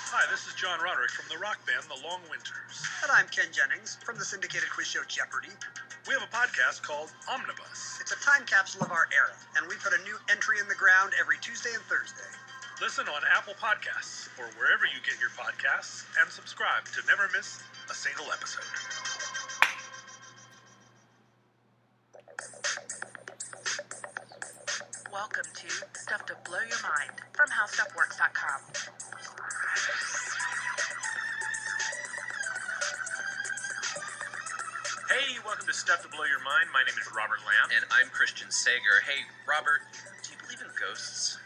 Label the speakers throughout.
Speaker 1: Hi, this is John Roderick from the rock band The Long Winters.
Speaker 2: And I'm Ken Jennings from the syndicated quiz show Jeopardy!
Speaker 1: We have a podcast called Omnibus.
Speaker 2: It's a time capsule of our era, and we put a new entry in the ground every Tuesday and Thursday.
Speaker 1: Listen on Apple Podcasts or wherever you get your podcasts, and subscribe to never miss a single episode.
Speaker 3: Welcome to Stuff to Blow Your Mind from HowStuffWorks.com.
Speaker 1: Hey, welcome to Stuff to Blow Your Mind. My name is Robert Lamb.
Speaker 4: And I'm Christian Sager. Hey, Robert, do you believe in ghosts?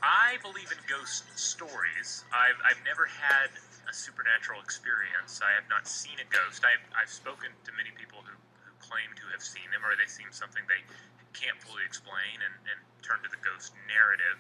Speaker 1: I believe in ghost stories. I've never had a supernatural experience. I have not seen a ghost. I've spoken to many people who claim to have seen them, or they seem something they can't fully explain and turn to the ghost narrative.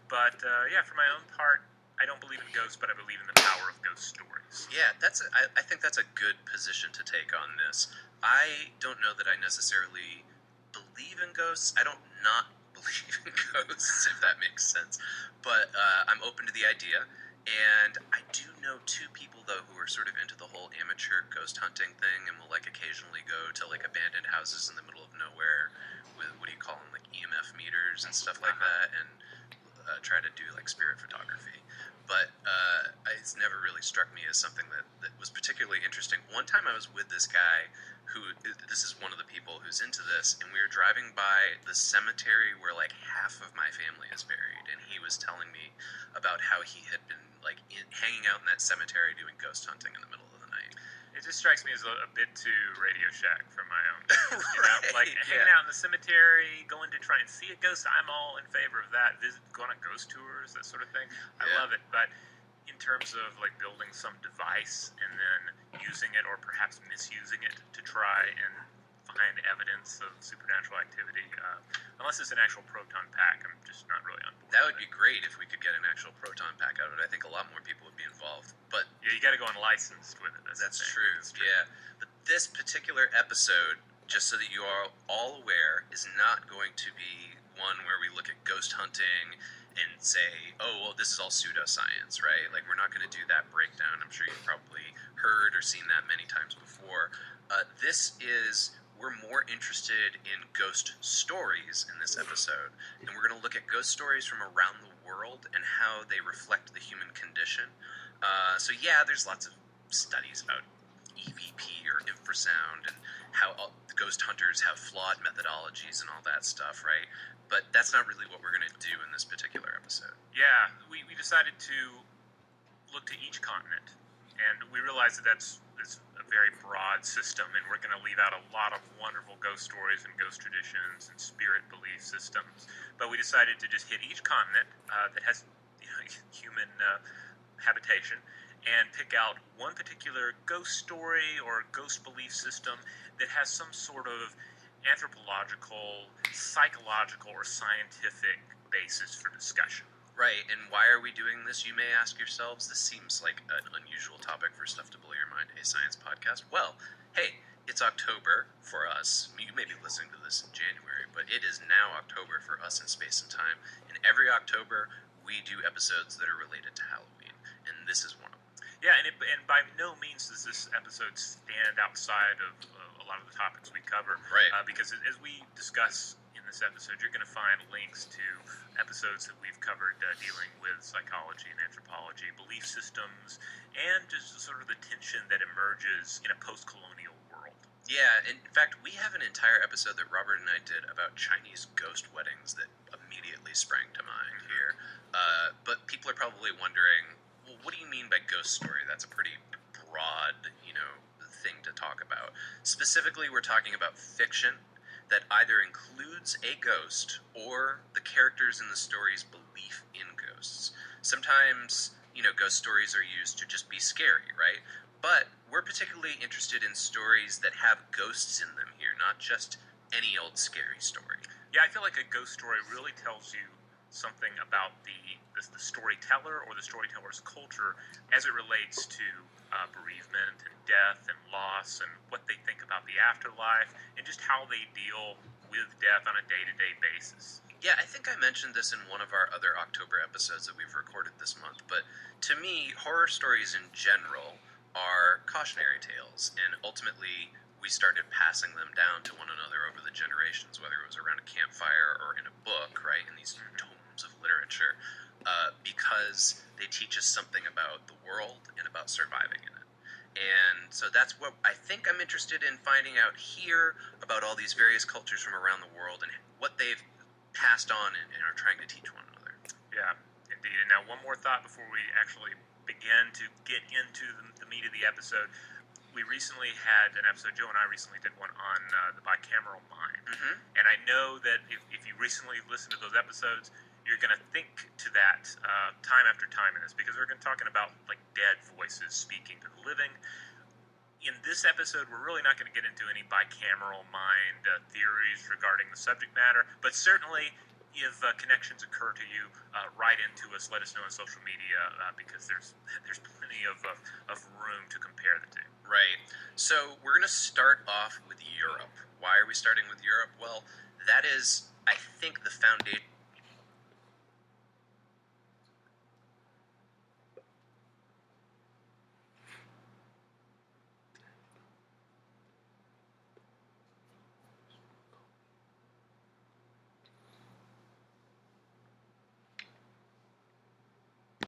Speaker 1: But for my own part, I don't believe in ghosts, but I believe in the power of ghost stories.
Speaker 4: Yeah, I think that's a good position to take on this. I don't know that I necessarily believe in ghosts. I don't not believe in ghosts, if that makes sense. But I'm open to the idea. And I do know two people, though, who are sort of into the whole amateur ghost hunting thing and will, like, occasionally go to, like, abandoned houses in the middle of nowhere with, what do you call them, like, EMF meters and stuff like that, and try to do, like, spirit photography. But it's never really struck me as something that was particularly interesting. One time I was with this guy this is one of the people who's into this, and we were driving by the cemetery where, like, half of my family is buried, and he was telling me about how he had been, like, hanging out in that cemetery doing ghost hunting in the middle of the night.
Speaker 1: It just strikes me as a bit too Radio Shack from my own.
Speaker 4: Right,
Speaker 1: like hanging out in the cemetery, going to try and see a ghost. I'm all in favor of that. Going on ghost tours, that sort of thing. I love it. But in terms of, like, building some device and then using it or perhaps misusing it to try and find evidence of supernatural activity, unless it's an actual proton pack, I'm just not really on board.
Speaker 4: That would be great if we could get an actual proton pack out of it. I think a lot more people would be involved. But
Speaker 1: yeah, you got to go unlicensed with it.
Speaker 4: That's true. Yeah. But this particular episode, just so that you are all aware, is not going to be one where we look at ghost hunting and say, oh, well, this is all pseudoscience, right? Like, we're not going to do that breakdown. I'm sure you've probably heard or seen that many times before. We're more interested in ghost stories in this episode, and we're going to look at ghost stories from around the world and how they reflect the human condition. There's lots of studies about EVP or infrasound and how the ghost hunters have flawed methodologies and all that stuff, right? But that's not really what we're going to do in this particular episode.
Speaker 1: Yeah, we decided to look to each continent, and we realized that that's a very broad system, and we're going to leave out a lot of wonderful ghost stories and ghost traditions and spirit belief systems. But we decided to just hit each continent that has human habitation and pick out one particular ghost story or ghost belief system that has some sort of anthropological, psychological, or scientific basis for discussion.
Speaker 4: Right, and why are we doing this, you may ask yourselves? This seems like an unusual topic for Stuff to Blow Your Mind, a science podcast. Well, hey, it's October for us. You may be listening to this in January, but it is now October for us in Space and Time. And every October, we do episodes that are related to Halloween, and this is one of them.
Speaker 1: Yeah, and by no means does this episode stand outside of a lot of the topics we cover.
Speaker 4: Right.
Speaker 1: Because as we discuss in this episode, you're going to find links to episodes that we've covered dealing with psychology and anthropology, belief systems, and just sort of the tension that emerges in a post-colonial world.
Speaker 4: Yeah, in fact, we have an entire episode that Robert and I did about Chinese ghost weddings that immediately sprang to mind here. But people are probably wondering, well, what do you mean by ghost story? That's a pretty broad, thing to talk about. Specifically, we're talking about fiction that either includes a ghost or the characters in the story's belief in ghosts. Sometimes, ghost stories are used to just be scary, right? But we're particularly interested in stories that have ghosts in them here, not just any old scary story.
Speaker 1: Yeah, I feel like a ghost story really tells you something about the storyteller or the storyteller's culture as it relates to bereavement and death and loss and what they think about the afterlife and just how they deal with death on a day-to-day basis.
Speaker 4: Yeah, I think I mentioned this in one of our other October episodes that we've recorded this month, but to me, horror stories in general are cautionary tales, and ultimately we started passing them down to one another over the generations, whether it was around a campfire or in a book, right, in these tomes of literature, because they teach us something about the world and about surviving in it. And so that's what I think I'm interested in finding out here about all these various cultures from around the world and what they've passed on and are trying to teach one another.
Speaker 1: Yeah, indeed. And now one more thought before we actually begin to get into the meat of the episode. We recently had an episode, Joe and I recently did one on the bicameral mind.
Speaker 4: Mm-hmm.
Speaker 1: And I know that if you recently listened to those episodes, you're going to think to that time after time in this, because we're going to talking about like dead voices speaking to the living. In this episode, we're really not going to get into any bicameral mind theories regarding the subject matter, but certainly if connections occur to you, write into us, let us know on social media, because there's plenty of room to compare the two.
Speaker 4: Right. So we're going to start off with Europe. Why are we starting with Europe? Well, that is, I think, the